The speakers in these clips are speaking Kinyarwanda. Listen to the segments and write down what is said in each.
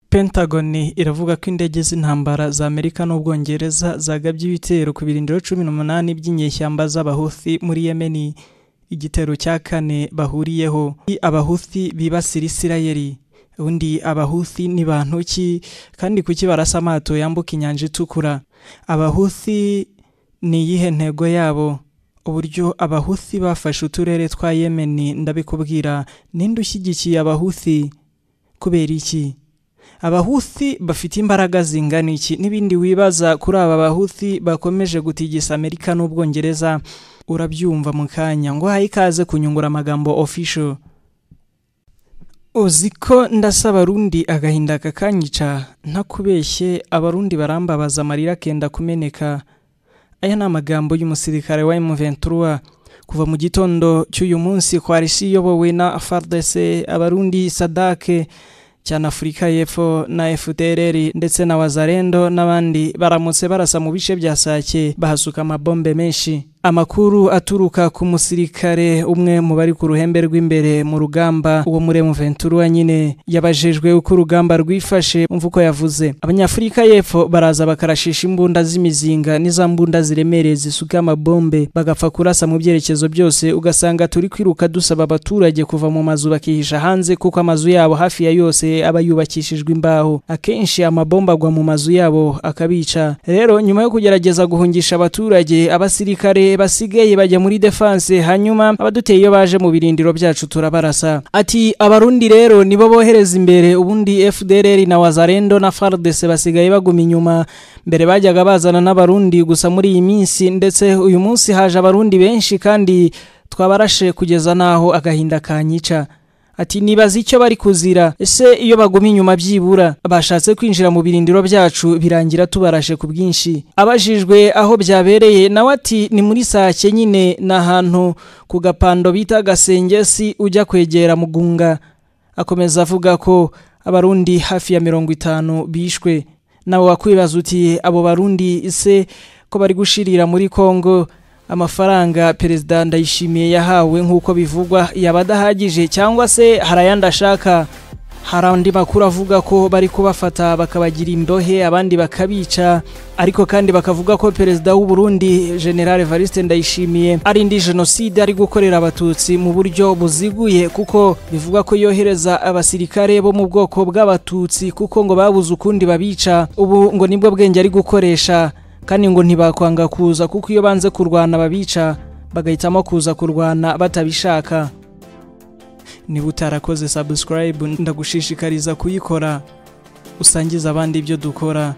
Pentagon iravuga ko indege z'intambara za Amerika n'Ubwongereza zagabye ibitero ku birindiro 18 by'inyeshyamba z'abahuthi muri Yemen. Igitero cya kane bahuriyeho. Abahuthi bibasira Isirayeli. Undi abahuthi ni bantu ki kandi kuki barasa amato yambuka inyanja itukura? Abahuthi ni yihe ntego yabo? Uburyo abahuthi bafashe uturere twa Yemen ndabikubwira. Ninde ushyigikiye abahuthi? Kubera iki? Abahuthi bafite imbaraga zingana iki? Nibindi wibaza kuri aba bahuthi bakomeje gutigisa Amerika n'Ubwongereza urabyumva mu kanya. Ngo haye ikaze kunyungura amagambo official. Uziko ndasaba Abarundi agahinda kakanyica ntakubeshye, Abarundi barambabaza amarira kenda kumeneka. Aya ni amagambo y'umusirikare wa M23 kuva mu gitondo cy'uyu munsi kwa Risi yobowe na FARDC, Abarundi, Sadake cyane Afrika y'Epfo na FDLR ndetse na Wazalendo n'abandi baramutse barasa mu bice bya Sake bahasuka amabombe menshi. Amakuru aturuka ku musirikare umwe mu bari ku ruhembe rw'imbere mu rugamba uwo muri M23 nyine yabajejwe uko urugamba rwifashe. Mvuko yavuze Abanyafrika y'Epfo baraza bakarashisha imbunda z'imizinga n'izambunda ziremereye zisuka amabombe bagapfa kurasa mu byerekezo byose, ugasanga turi kwiruka dusaba abaturage kuva mu mazu bakihisha hanze kuko amazu yabo hafi ya yose aba yubakishijwe imbaho. Akenshi amabomba agwa mu mazu yabo akabica. Rero nyuma yo kugerageza guhungisha abaturage, abasirikare basigaye bajya muri defense, hanyuma abaduteye iyo baje mu birindiro byacu turabarasa. Ati Abarundi rero nibo bohereza imbere, ubundi FDLR na Wazalendo na FARDC basigaye baguma inyuma. Mbere bajyaga bazana n'Abarundi gusa muri iyi minsi, ndetse uyu munsi haje Abarundi benshi kandi twabarashe kugeza naho agahinda kanyica. Ati nibaza icyo bari kuzira, ese iyo baguma inyuma byibura bashatse kwinjira mu birindiro byacu birangira tubarashe ku bwinshi. Abajijwe aho byabereye nawe ati ni muri Sake nyine, n'ahantu ku gapando bita Gasengesi ujya kwegera Mugunga. Akomeza avuga ko Abarundi hafi ya 50 bishwe. Nawe wakwibaza uti abo Barundi ise ko bari gushirira muri Kongo amafaranga Perezida Ndayishimiye yahawe nk'uko bivugwa yabadahagije cyangwa se harayanda ashaka? Harandi makuru avuga ko bari kubafata bakabagira imbohe abandi bakabica, ariko kandi bakavuga ko Perezida w'u Burundi General Evariste Ndayishimiye ari indi genocide ari gukorera abatutsi mu buryo buziguye, kuko bivuga ko yohereza abasirikare bo mu bwoko bw'abatutsi kuko ngo babuze ukundi babica. Ubu ngo nibwo bwenge ari gukoresha, kandi ngo ntibakwanga kuza kuko iyo banze kurwana babica, bagahitamo kuza kurwana batabishaka. Niba utarakoze subscribe ndagushishikariza kuyikora, usangiza abandi ibyo dukora,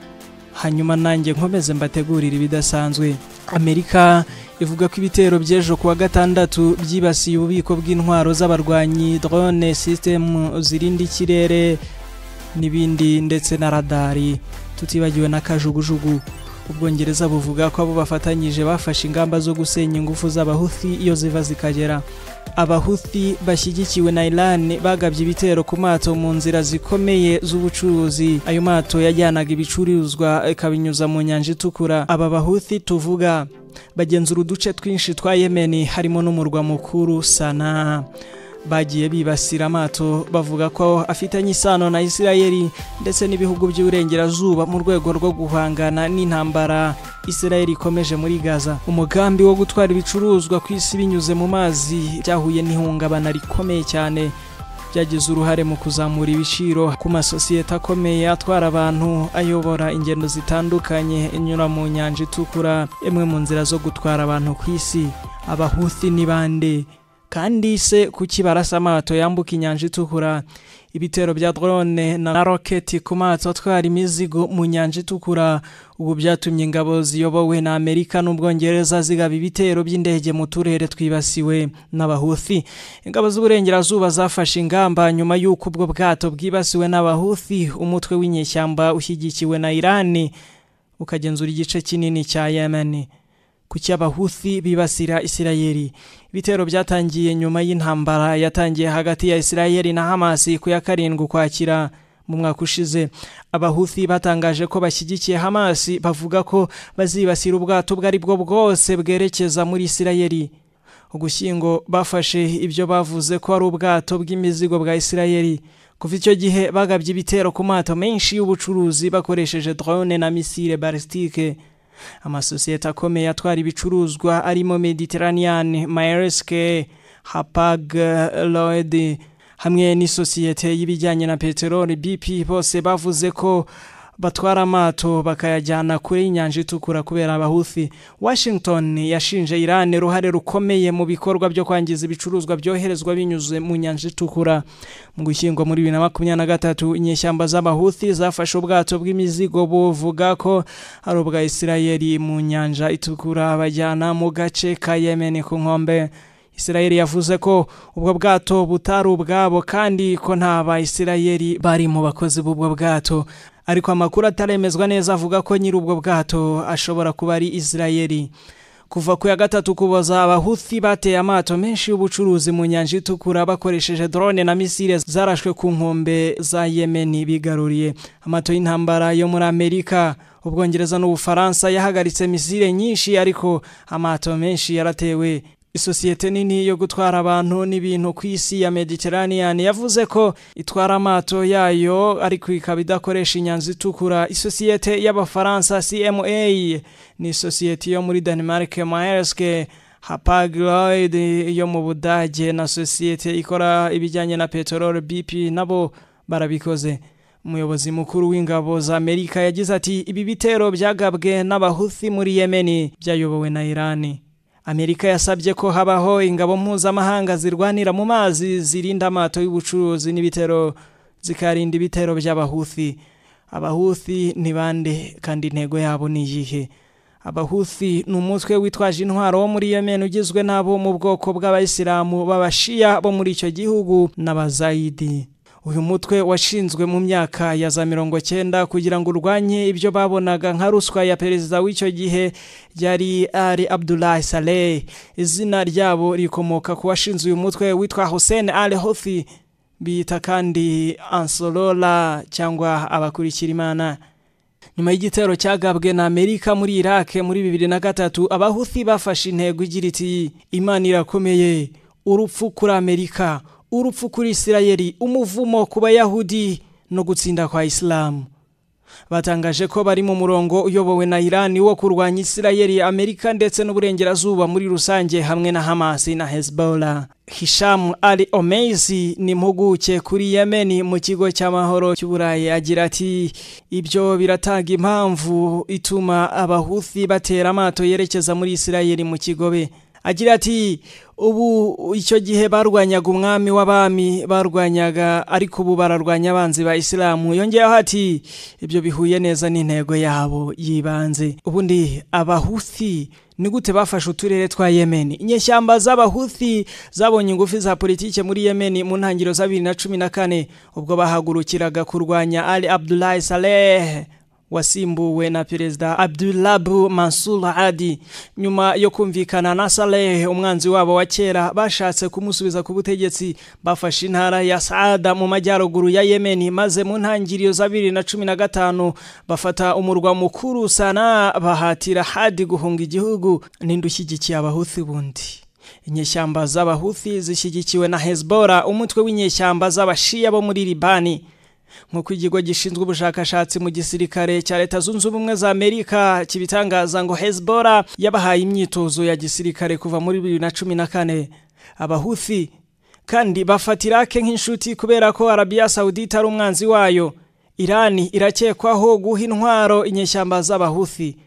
hanyuma nanjye nkomeze mbategurira ibidasanzwe. Amerika ivuga ko ibitero by'ejo kuwa gatandatu byibasiye ububiko bw'intwaro z'abarwanyi, drone system zirinda ikirere n'ibindi, ndetse na radari, tutibagiwe na kajugujugu. Ubwongereza buvuga ko abo bafatanyije bafashe ingamba zo gusenya ingufu z'abahuthi iyo ziva zikagera. Abahuthi bashyigikiwe na Iran bagabye ibitero ku mato mu nzira zikomeye z'ubucuruzi. Ayo mato yajyanaga ibicuruzwa ikabinyuza mu nyanja itukura. Aba bahuthi tuvuga bagenzura uduce twinshi twa Yemen harimo n'umurwa mukuru Sanaa. Bagiye bibasira amato bavuga ko afitanye isano na Isirayeli ndetse n'ibihugu by'uburengerazuba mu rwego rwo guhangana n'intambara Isirayeli ikomeje muri Gaza. Umugambi wo gutwara ibicuruzwa ku isi binyuze mu mazi byahuye n'ihungabana rikomeye cyane, byagize uruhare mu kuzamura ibiciro ku masosiyete akomeye atwara abantu ayobora ingendo zitandukanye inyura mu nyanja itukura, imwe mu nzira zo gutwara abantu ku isi. Abahuthi ni bande? Kandi se kuki barasa amato yambuka inyanja itukura? Ibitero bya drone na roketi ku mato atwara imizigo mu nyanja itukura ubu byatumye ingabo ziyobowe na Amerika n'Ubwongereza zigaba ibitero by'indege mu turere twibasiwe n'abahuthi. Ingabo z'uburengerazuba zafashe ingamba nyuma y'uko ubwo bwato bwibasiwe n'abahuthi, umutwe w'inyeshyamba ushyigikiwe na Iran ukagenzura igice kinini cya Yemen. Kuki abahuthi bibasira Isirayeli? Ibitero byatangiye nyuma y'intambara yatangiye hagati ya Isirayeli na Hamas ku ya 7 Ukwakira mu mwaka ushize. Abahuthi batangaje ko bashyigikiye Hamas, bavuga ko bazibasira ubwato bwari bwo bwose bwerekeza muri Isirayeli. Ugushyingo bafashe ibyo bavuze ko ari ubwato bw'imizigo bwa Isirayeli kuva icyo gihe bagabye ibitero ku mato menshi y'ubucuruzi bakoresheje drone na misile balistike. Amasosiyete akomeye atwara ibicuruzwa arimo Mediterranean, Maersk, Hapag-Lloyd hamwe n'isosiyete y'ibijyanye na peteroli BP bose bavuze ko batwara amato bakayajyana kure y'inyanja itukura kubera abahuthi. Washington yashinje Iran uruhare rukomeye mu bikorwa byo kwangiza ibicuruzwa byoherezwa binyuze mu nyanja itukura. Mu gushyingwa muri 2023 inyeshyamba z'abahuthi zafashe ubwato bw'imizigo buvuga ko ari ubwa Isirayeli mu nyanja itukura bajyana mu gace ka Yemen ku nkombe. Isirayeli yavuze ko ubwo bwato butari ubwabo kandi ko nta ba Isirayeli bari mu bakozi b'ubwo bwato, ariko amakuru ataremezwa neza avuga ko nyiri ubwo bwato ashobora kuba ari Isirayeli. Kuva ku ya gatatu Ukuboza, abahuthi bateye amato menshi y'ubucuruzi mu nyanja itukura bakoresheje drone na misile zarashwe ku nkombe za Yemen bigaruriye. Amato y'intambara yo muri Amerika, Ubwongereza n'Ubufaransa yahagaritse misile nyinshi, ariko amato menshi yaratewe. Isosiyete nini yo gutwara abantu n'ibintu ku isi ya Mediterranean yavuze ko itwara amato yayo ariko ikaba idakoresha inyanja itukura. Isosiyete y'Abafaransa CMA ni isosiyete yo muri Denmark, Maersk, Hapag-Lloyd yo mu Budage na sosiyete ikora ibijyanye na peteroli BP nabo barabikoze. Umuyobozi mukuru w'ingabo za Amerika yagize ati ibi bitero byagabwe n'abahuthi muri Yemen byayobowe na Iran. Amerika yasabye ko habaho ingabo mpuzamahanga zirwanira mu mazi zirinda amato y'ubucuruzi n'ibitero zikarinda ibitero by'abahuthi. Abahuthi ni bande kandi intego yabo ni iyihe? Abahuthi ni umutwe witwaje intwaro wo muri Yemen ugizwe n'abo mu bwoko bw'abayisilamu b'abashia bo muri icyo gihugu n'abazayidi. Uyu mutwe washinzwe mu myaka ya za 90 kugira ngo urwanye ibyo babonaga nka ruswa ya perezida w'icyo gihe yari Ali Abdullah Saleh. Izina ryabo rikomoka ku washinze uyu mutwe witwa Hussein al-Houthi, bita kandi Ansarullah cyangwa abakurikira Imana. Nyuma y'igitero cyagabwe na Amerika muri Iraq muri 2003, abahuthi bafashe intego igira iti Imana irakomeye, urupfu kuri Amerika, urupfu kuri Isirayeli, umuvumo ku Bayahudi no gutsinda kwa Islam. Batangaje ko bari mu murongo uyobowe na Iran wo kurwanya Isirayeli, Amerika ndetse n'uburengerazuba muri rusange hamwe na Hamas na Hezbollah. Hisham Ali Omeizi ni impuguke kuri Yemen mu kigo cy'amahoro cy'Uburayi agira ati ibyo biratanga impamvu ituma abahuthi batera amato yerekeza muri Isirayeli mu kigobe. Agira ati ubu icyo gihe barwanyaga umwami w'abami, barwanyaga ariko ubu bararwanya abanzi ba Islamu. Yongeyeho ati ibyo bihuye neza n'intego yabo yibanze. Ubundi abahuthi ni gute bafashe uturere twa Yemen? Inyeshyamba z'abahuthi zabonye ingufu za politike muri Yemen mu ntangiriro za 2014 ubwo bahagurukiraga kurwanya Ali Abdullah Saleh wasimbuwe na Perezida Abdullah Mansur Hadi. Nyuma yo kumvikana na Saleh, umwanzi wabo wa kera, bashatse kumusubiza ku butegetsi. Bafashe intara ya Saada mu majyaruguru ya Yemen, maze mu ntangiriro za 2015 bafata umurwa mukuru Sana, bahatira Hadi guhunga igihugu. Nindushyigikiye abahuthi bundi. Inyeshyamba z'abahuthi zishyigikiwe na Hezbollah, umutwe w'inyeshyamba z'abashia bo muri Libani. Nk'uko ikigo gishinzwe ubushakashatsi mu gisirikare cya Leta Zunze Ubumwe za Amerika kibitangaza ngo Hezbollah yabahaye imyitozo ya gisirikare kuva muri 2014. Abahuthi kandi bafatira ke nk'inshuti kubera ko Arabia Saudite ari umwanzi wayo. Iran irakekwaho guha intwaro inyeshyamba z'abahuthi.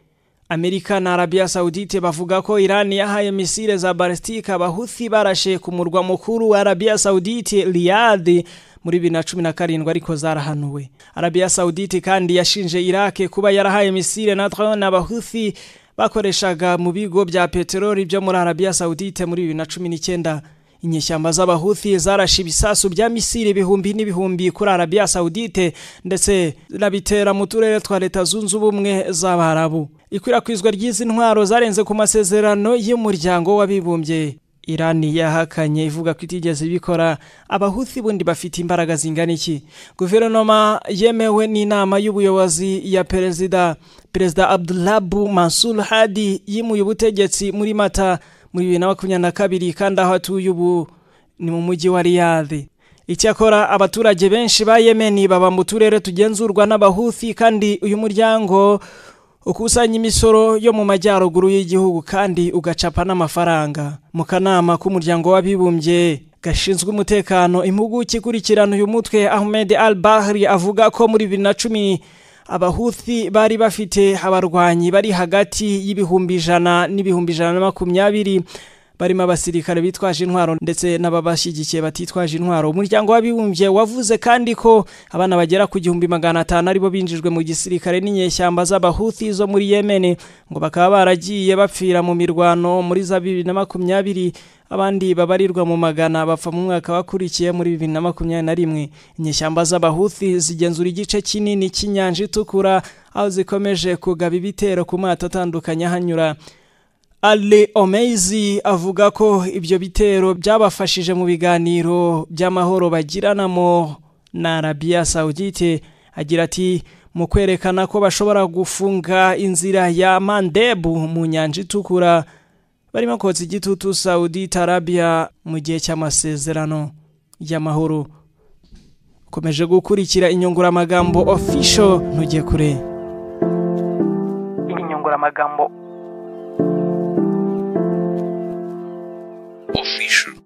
Amerika na Arabia Saudite bavuga ko Iran yahaye misile za balistike abahuthi barashe ku murwa mukuru wa Arabia Saudite Riyadh muri 2017, ariko zarahanuwe. Arabia Saudite kandi yashinje Iraq kuba yarahaye misile na drone abahuthi bakoreshaga mu bigo bya peteroli byo muri Arabia Saudite muri 2019. Inyeshyamba z'abahuthi zarashe ibisasu bya misile ibihumbi n'ibihumbi kuri Arabia Saudite ndetse nabitera mu turere twa Leta Zunze Ubumwe z'Abarabu. Ikwirakwizwa ry'izi ntwaro zarenze ku masezerano y'umuryango w'abibumbye. Iran yahakanye ivuga ko itigeze bikora. Abahuthi bundi bafite imbaraga zingana iki? Guverinoma yemewe n'inama y'ubuyobozi ya Perezida Abdullah Mansur Hadi yimuye ubutegetsi muri Mata muri 2022 kandi aho atuye ubu ni mu mujyi wa Riyadh. Icyakora abaturage benshi ba Yemen baba mu turere tugenzurwa n'abahuthi kandi uyu muryango ukusanya imisoro yo mu majyaruguru y'igihugu kandi ugacapa n'amafaranga. Mu kanama k'umuryango w'abibumbye gashinzwe umutekano, impuguke ikurikirana uyu mutwe Ahmed al-Bahri avuga ko muri 2010 abahuthi bari bafite abarwanyi bari hagati y'ibihumbi 100 n'ibihumbi 120 barimo abasirikare bitwaje intwaro ndetse n'ababashyigikiye batitwaje intwaro. Umuryango w'abibumbye wavuze kandi ko abana bagera ku 1500 aribo binjijwe mu gisirikare n'inyeshyamba z'abahuthi zo muri Yemen, ngo bakaba baragiye bapfira mu mirwano muri za 2020, abandi babarirwa mu magana bapfa mu mwaka wakurikiye muri 2021. Inyeshyamba z'abahuthi zigenzura igice kinini cy'inyanja itukura, aho zikomeje kugaba ibitero ku mato atandukanye hanyura. Ali Omeizi avuga ko ibyo bitero byabafashije mu biganiro by'amahoro bagiranamo na Arabia Saudite. Agira ati mu kwerekana ko bashobora gufunga inzira ya Mandeb mu nyanja itukura, barimo kotsa igitutu Saudi Arabia mu gihe cy'amasezerano y'amahoro. Komeje gukurikira inyunguramagambo official, ntujye kure. Inyunguramagambo official.